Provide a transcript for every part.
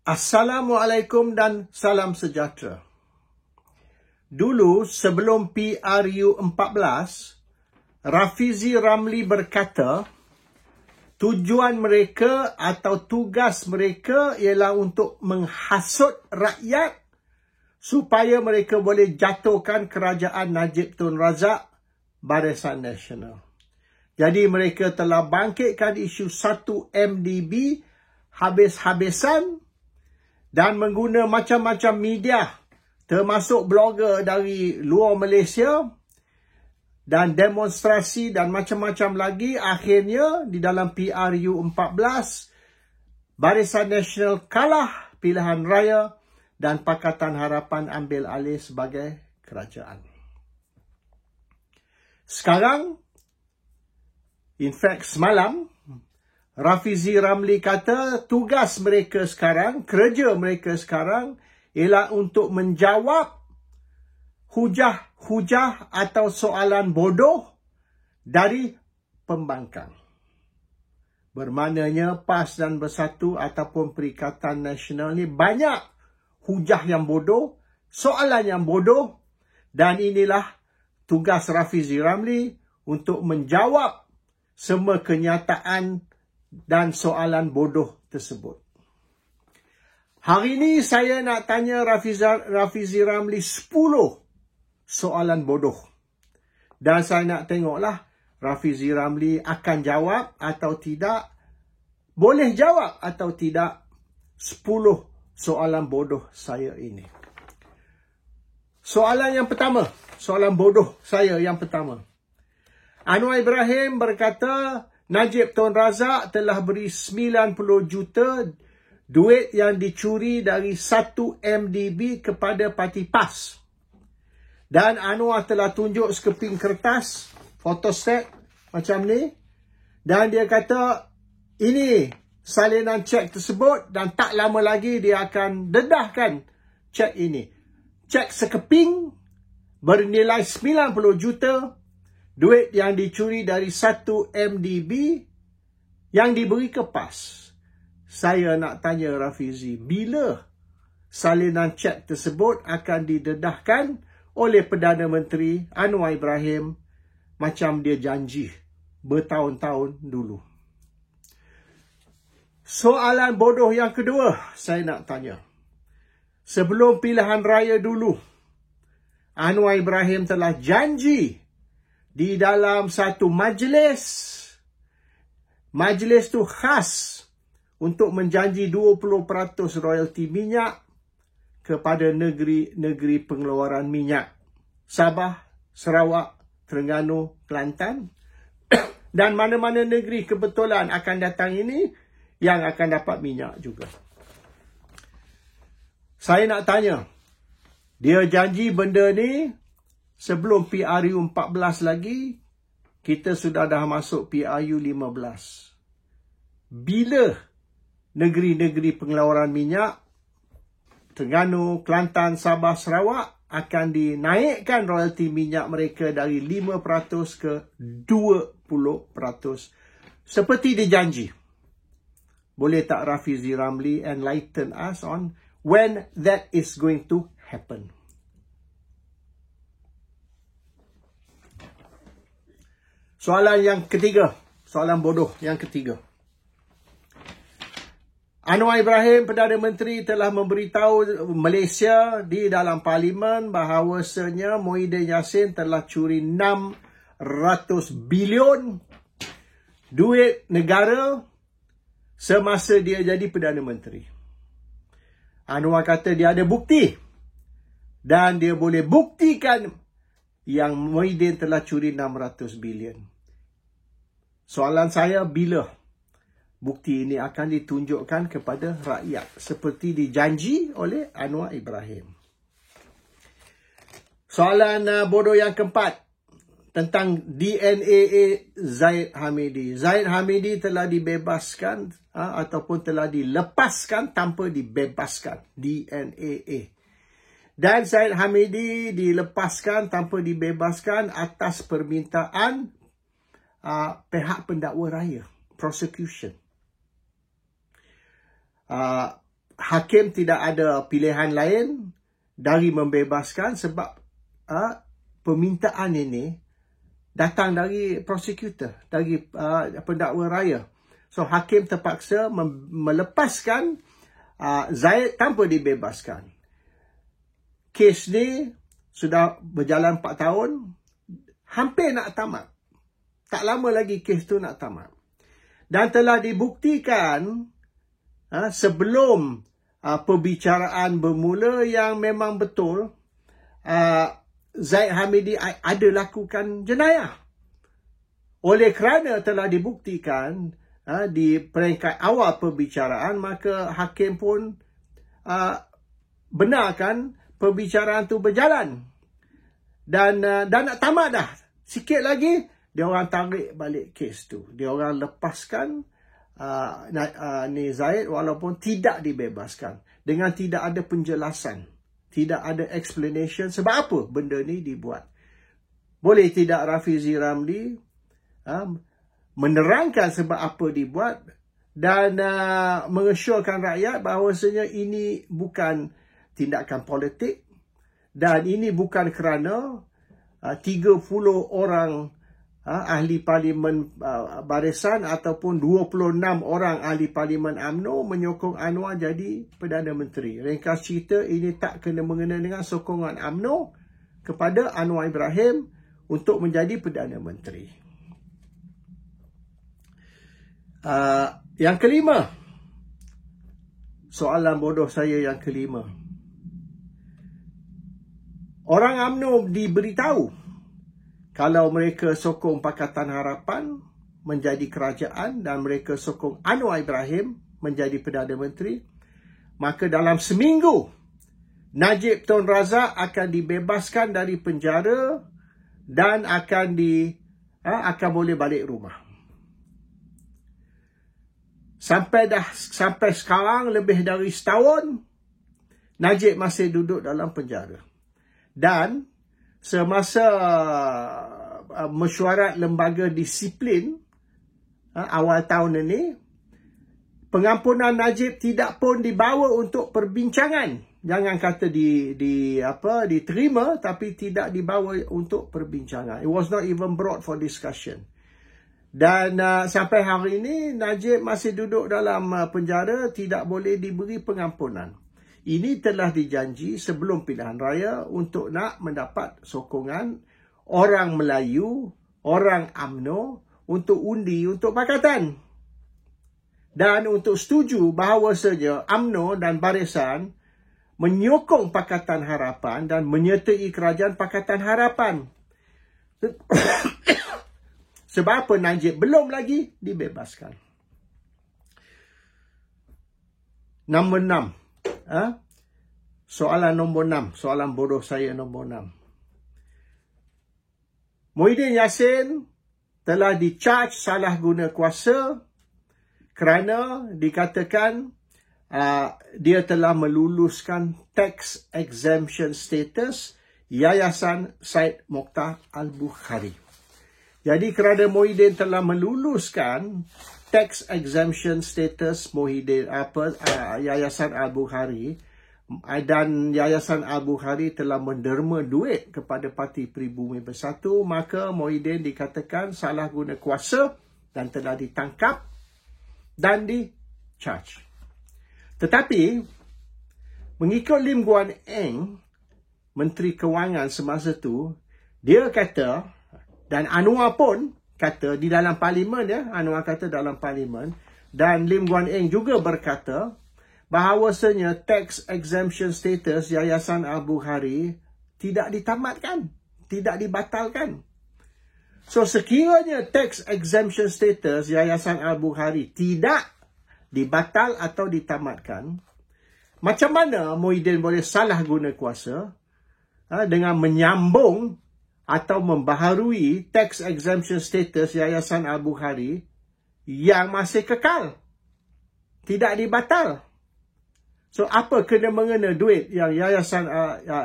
Assalamualaikum dan salam sejahtera. Dulu sebelum PRU 14, Rafizi Ramli berkata, tujuan mereka atau tugas mereka ialah untuk menghasut rakyat supaya mereka boleh jatuhkan kerajaan Najib Tun Razak Barisan Nasional. Jadi mereka telah bangkitkan isu 1 MDB habis-habisan dan mengguna macam-macam media termasuk blogger dari luar Malaysia dan demonstrasi dan macam-macam lagi. Akhirnya di dalam PRU 14 Barisan Nasional kalah pilihan raya dan Pakatan Harapan ambil alih sebagai kerajaan. Sekarang, in fact semalam, Rafizi Ramli kata tugas mereka sekarang, kerja mereka sekarang ialah untuk menjawab hujah-hujah atau soalan bodoh dari pembangkang. Bermaknanya PAS dan Bersatu ataupun Perikatan Nasional ni banyak hujah yang bodoh, soalan yang bodoh, dan inilah tugas Rafizi Ramli untuk menjawab semua kenyataan dan soalan bodoh tersebut. Hari ini saya nak tanya Rafizi Ramli 10 soalan bodoh. Dan saya nak tengoklah Rafizi Ramli akan jawab atau tidak, boleh jawab atau tidak 10 soalan bodoh saya ini. Soalan yang pertama, soalan bodoh saya yang pertama. Anwar Ibrahim berkata, Najib Tun Razak telah beri 90 juta duit yang dicuri dari 1 MDB kepada parti PAS. Dan Anwar telah tunjuk sekeping kertas, photostat macam ni. Dan dia kata, ini salinan cek tersebut dan tak lama lagi dia akan dedahkan cek ini. Cek sekeping bernilai 90 juta. Duit yang dicuri dari 1 MDB yang diberi ke PAS. Saya nak tanya Rafizi, bila salinan cek tersebut akan didedahkan oleh Perdana Menteri Anwar Ibrahim macam dia janji bertahun-tahun dulu? Soalan bodoh yang kedua saya nak tanya. Sebelum pilihan raya dulu, Anwar Ibrahim telah janji di dalam satu majlis. Majlis tu khas untuk menjanji 20% royalti minyak kepada negeri-negeri pengeluaran minyak. Sabah, Sarawak, Terengganu, Kelantan dan mana-mana negeri kebetulan akan datang ini yang akan dapat minyak juga. Saya nak tanya, dia janji benda ni sebelum PRU 14 lagi, kita sudah dah masuk PRU 15. Bila negeri-negeri pengeluaran minyak, Terengganu, Kelantan, Sabah, Sarawak akan dinaikkan royalti minyak mereka dari 5% ke 20%. Seperti dijanji. Boleh tak Rafizi Ramli enlighten us on when that is going to happen? Soalan yang ketiga, soalan bodoh yang ketiga. Anwar Ibrahim, Perdana Menteri, telah memberitahu Malaysia di dalam parlimen bahawasanya Muhyiddin Yassin telah curi 600 bilion duit negara semasa dia jadi Perdana Menteri. Anwar kata dia ada bukti dan dia boleh buktikan yang Muhyiddin telah curi 600 bilion. Soalan saya, bila bukti ini akan ditunjukkan kepada rakyat seperti dijanji oleh Anwar Ibrahim? Soalan bodoh yang keempat tentang DNAA Zahid Hamidi. Zahid Hamidi telah dibebaskan ataupun telah dilepaskan tanpa dibebaskan. DNAA. Dan Zahid Hamidi dilepaskan tanpa dibebaskan atas permintaan pihak pendakwa raya, prosecution. hakim tidak ada pilihan lain dari membebaskan sebab permintaan ini datang dari prosecutor, dari pendakwa raya. So hakim terpaksa melepaskan Zayed tanpa dibebaskan. Kes ni sudah berjalan 4 tahun, hampir nak tamat. Tak lama lagi kes tu nak tamat. Dan telah dibuktikan sebelum perbicaraan bermula yang memang betul Zayed Hamidi ada lakukan jenayah. Oleh kerana telah dibuktikan di peringkat awal perbicaraan, maka hakim pun benarkan perbicaraan tu berjalan. Dan nak tamat dah. Sikit lagi, dia orang tarik balik kes tu. Dia orang lepaskan Zayed walaupun tidak dibebaskan. Dengan tidak ada penjelasan. Tidak ada explanation sebab apa benda ni dibuat. Boleh tidak Rafizi Ramli menerangkan sebab apa dibuat dan mengesyorkan rakyat bahawasanya ini bukan tindakan politik dan ini bukan kerana 30 orang ahli parlimen barisan ataupun 26 orang ahli parlimen UMNO menyokong Anwar jadi Perdana Menteri. Ringkas cerita, ini tak kena-mengena dengan sokongan UMNO kepada Anwar Ibrahim untuk menjadi Perdana Menteri. Yang kelima, soalan bodoh saya yang kelima. Orang UMNO diberitahu kalau mereka sokong Pakatan Harapan menjadi kerajaan dan mereka sokong Anwar Ibrahim menjadi Perdana Menteri, maka dalam seminggu Najib Tun Razak akan dibebaskan dari penjara dan akan boleh balik rumah. Sampai sekarang lebih dari setahun Najib masih duduk dalam penjara. Dan semasa mesyuarat lembaga disiplin awal tahun ini, pengampunan Najib tidak pun dibawa untuk perbincangan. Jangan kata diterima, tapi tidak dibawa untuk perbincangan. It was not even brought for discussion. Dan sampai hari ini Najib masih duduk dalam penjara, tidak boleh diberi pengampunan. Ini telah dijanji sebelum pilihan raya untuk nak mendapat sokongan orang Melayu, orang UMNO untuk undi untuk Pakatan. Dan untuk setuju bahawasanya UMNO dan Barisan menyokong Pakatan Harapan dan menyertai kerajaan Pakatan Harapan. Sebab apa Najib belum lagi dibebaskan. Nombor 6. Soalan nombor 6. Soalan bodoh saya nombor 6. Muhyiddin Yassin telah di-charge salah guna kuasa kerana dikatakan dia telah meluluskan tax exemption status Yayasan Syed Mokhtar Al-Bukhari. Jadi kerana Muhyiddin telah meluluskan tax exemption status Yayasan Al-Bukhari dan Yayasan Al-Bukhari telah menderma duit kepada Parti Pribumi Bersatu, maka Muhyiddin dikatakan salah guna kuasa dan telah ditangkap dan di-charge. Tetapi mengikut Lim Guan Eng, Menteri Kewangan semasa tu, dia kata, dan Anwar pun kata di dalam parlimen, Anwar kata dalam parlimen, dan Lim Guan Eng juga berkata bahawasanya tax exemption status Yayasan Al-Bukhari tidak ditamatkan, tidak dibatalkan. So sekiranya tax exemption status Yayasan Al-Bukhari tidak dibatal atau ditamatkan, macam mana Muhyiddin boleh salah guna kuasa dengan menyambung atau membaharui tax exemption status Yayasan Al-Bukhari yang masih kekal, tidak dibatal. So apa kena-mengena duit yang Yayasan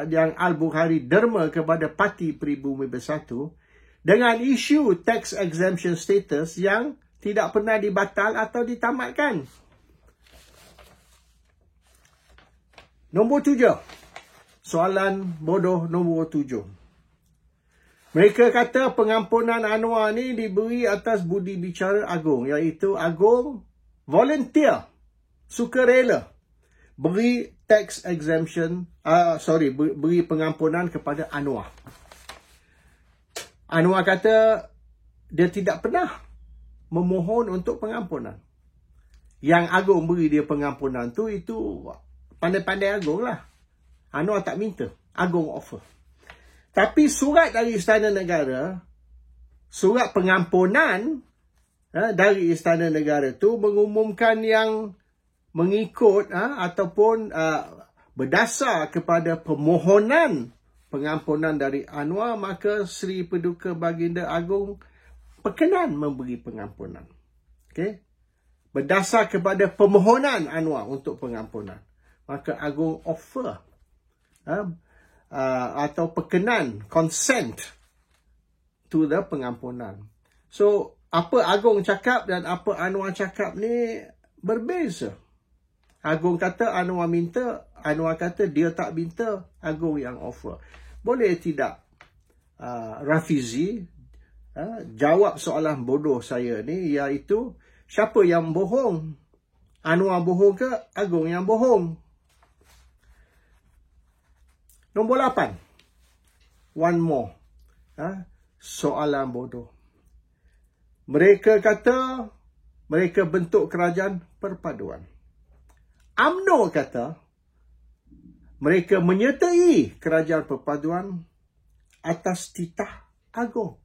yang Al-Bukhari derma kepada Parti Pribumi Bersatu dengan isu tax exemption status yang tidak pernah dibatal atau ditamatkan? Nombor 7. Soalan bodoh nombor 7. Mereka kata pengampunan Anwar ni diberi atas budi bicara Agong, iaitu Agong volunteer, sukarela, beri tax exemption, beri pengampunan kepada Anwar. Anwar kata dia tidak pernah memohon untuk pengampunan. Yang Agong beri dia pengampunan tu, itu pandai-pandai Agong lah. Anwar tak minta, Agong offer. Tapi surat dari Istana Negara, surat pengampunan dari Istana Negara tu mengumumkan yang mengikut ataupun berdasar kepada permohonan pengampunan dari Anwar, maka Sri Paduka Baginda Agong berkenan memberi pengampunan. Okey? Berdasar kepada permohonan Anwar untuk pengampunan, maka Agong offer atau berkenan, consent to the pengampunan. So, apa Agong cakap dan apa Anwar cakap ni berbeza. Agong kata Anwar minta, Anwar kata dia tak minta, Agong yang offer. Boleh tidak Rafizi jawab soalan bodoh saya ni, iaitu siapa yang bohong? Anwar bohong ke Agong yang bohong? Nombor 8. One more. Soalan bodoh. Mereka kata mereka bentuk kerajaan perpaduan. UMNO kata mereka menyertai kerajaan perpaduan atas titah Agong.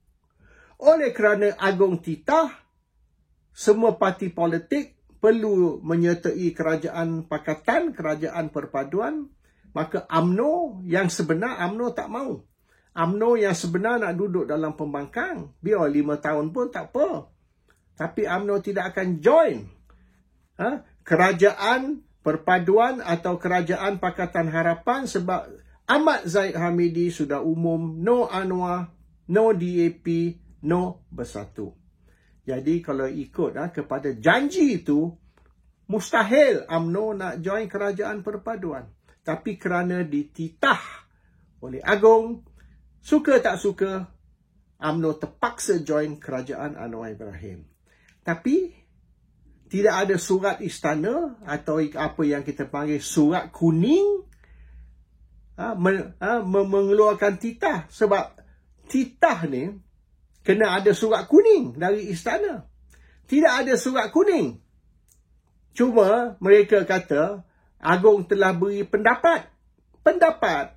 Oleh kerana Agong titah, semua parti politik perlu menyertai kerajaan pakatan, kerajaan perpaduan. Maka UMNO yang sebenar, UMNO tak mau. UMNO yang sebenar nak duduk dalam pembangkang. Biar 5 tahun pun tak apa. Tapi UMNO tidak akan join kerajaan perpaduan atau kerajaan Pakatan Harapan, sebab Ahmad Zahid Hamidi sudah umum no Anwar, no DAP, no Bersatu. Jadi kalau ikut kepada janji itu, mustahil UMNO nak join kerajaan perpaduan. Tapi kerana dititah oleh Agong, suka tak suka, UMNO terpaksa join kerajaan Anwar Ibrahim. Tapi tidak ada surat istana atau apa yang kita panggil surat kuning mengeluarkan titah. Sebab titah ni kena ada surat kuning dari istana. Tidak ada surat kuning. Cuma mereka kata Agong telah beri pendapat. Pendapat,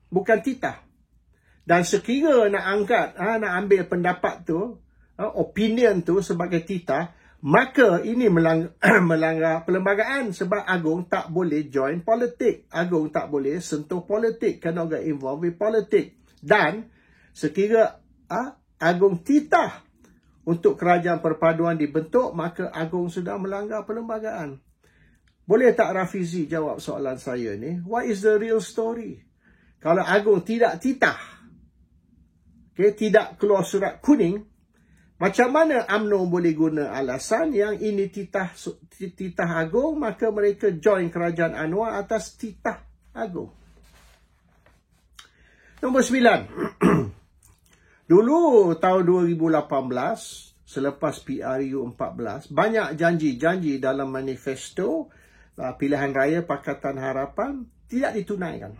bukan titah. Dan sekira nak angkat, nak ambil pendapat tu, opinion tu sebagai titah, maka ini melanggar perlembagaan, sebab Agong tak boleh join politik. Agong tak boleh sentuh politik, cannot get involved with politik. Dan sekira Agong titah untuk kerajaan perpaduan dibentuk, maka Agong sudah melanggar perlembagaan. Boleh tak Rafizi jawab soalan saya ni? What is the real story? Kalau Agong tidak titah, tidak keluar surat kuning, macam mana UMNO boleh guna alasan yang ini titah Agong, maka mereka join kerajaan Anwar atas titah Agong? Nombor 9. Dulu tahun 2018, selepas PRU 14, banyak janji-janji dalam manifesto pilihan raya Pakatan Harapan tidak ditunaikan.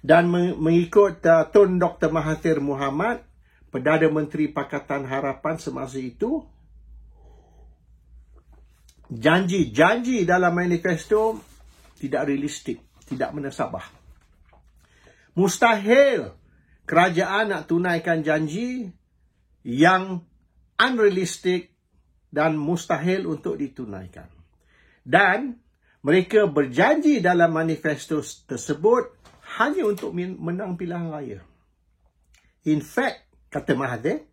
Dan mengikut Tun Dr. Mahathir Mohamad, Perdana Menteri Pakatan Harapan semasa itu, janji-janji dalam manifesto tidak realistik, tidak menasabah. Mustahil kerajaan nak tunaikan janji yang unrealistik dan mustahil untuk ditunaikan. Dan mereka berjanji dalam manifesto tersebut hanya untuk menang pilihan raya. In fact, kata Mahathir,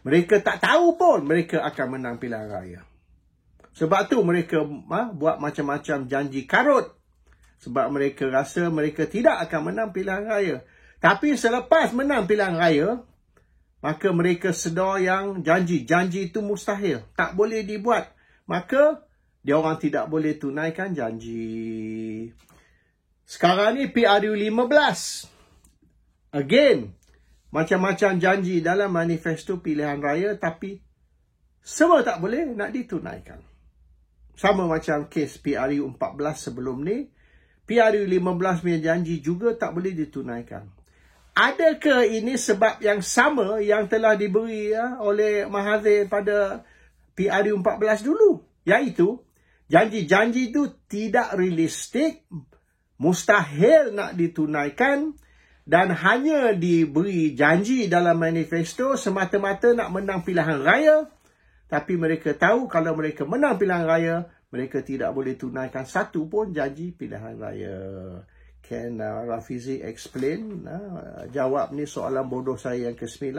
mereka tak tahu pun mereka akan menang pilihan raya. Sebab tu mereka buat macam-macam janji karut. Sebab mereka rasa mereka tidak akan menang pilihan raya. Tapi selepas menang pilihan raya, maka mereka sedar yang janji-janji itu mustahil, tak boleh dibuat. Maka Dia orang tidak boleh tunaikan janji. Sekarang ni PRU 15. Again, macam-macam janji dalam manifesto pilihan raya tapi semua tak boleh nak ditunaikan. Sama macam kes PRU 14 sebelum ni, PRU 15 punya janji juga tak boleh ditunaikan. Adakah ini sebab yang sama yang telah diberi oleh Mahathir pada PRU 14 dulu? Iaitu, janji-janji itu tidak realistik, mustahil nak ditunaikan dan hanya diberi janji dalam manifesto semata-mata nak menang pilihan raya. Tapi mereka tahu kalau mereka menang pilihan raya, mereka tidak boleh tunaikan satu pun janji pilihan raya. Can Rafizi explain? Jawab ni soalan bodoh saya yang ke-9.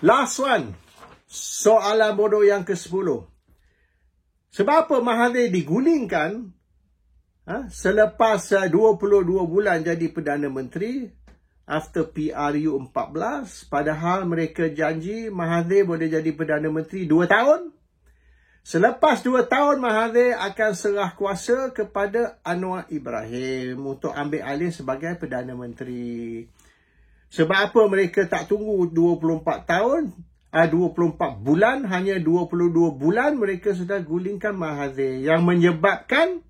Last one. Soalan bodoh yang ke-10. Sebab apa Mahathir digulingkan selepas 22 bulan jadi Perdana Menteri? After PRU 14, padahal mereka janji Mahathir boleh jadi Perdana Menteri 2 tahun. Selepas 2 tahun, Mahathir akan serah kuasa kepada Anwar Ibrahim untuk ambil alih sebagai Perdana Menteri. Sebab apa mereka tak tunggu 24 tahun, 24 bulan, hanya 22 bulan mereka sudah gulingkan Mahathir. Yang menyebabkan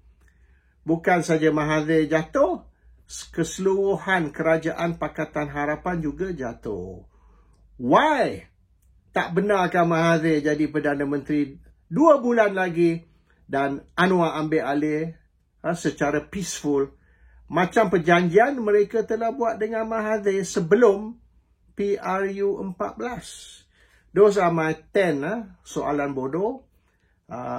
bukan saja Mahathir jatuh, keseluruhan kerajaan Pakatan Harapan juga jatuh. Why? Tak benarkah Mahathir jadi Perdana Menteri 2 bulan lagi dan Anwar ambil alih secara peaceful macam perjanjian mereka telah buat dengan Mahathir sebelum PRU 14. Those are my 10 soalan bodoh.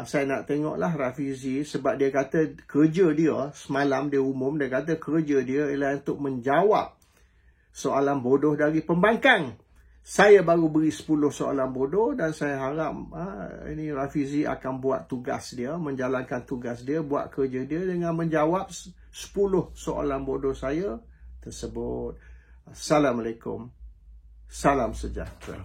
Saya nak tengoklah Rafizi sebab dia kata kerja dia semalam dia umum, dia kata kerja dia ialah untuk menjawab soalan bodoh dari pembangkang. Saya baru beri 10 soalan bodoh dan saya harap ini Rafizi akan buat tugas dia, menjalankan tugas dia, buat kerja dia dengan menjawab 10 soalan bodoh saya tersebut. Assalamualaikum. Salam sejahtera.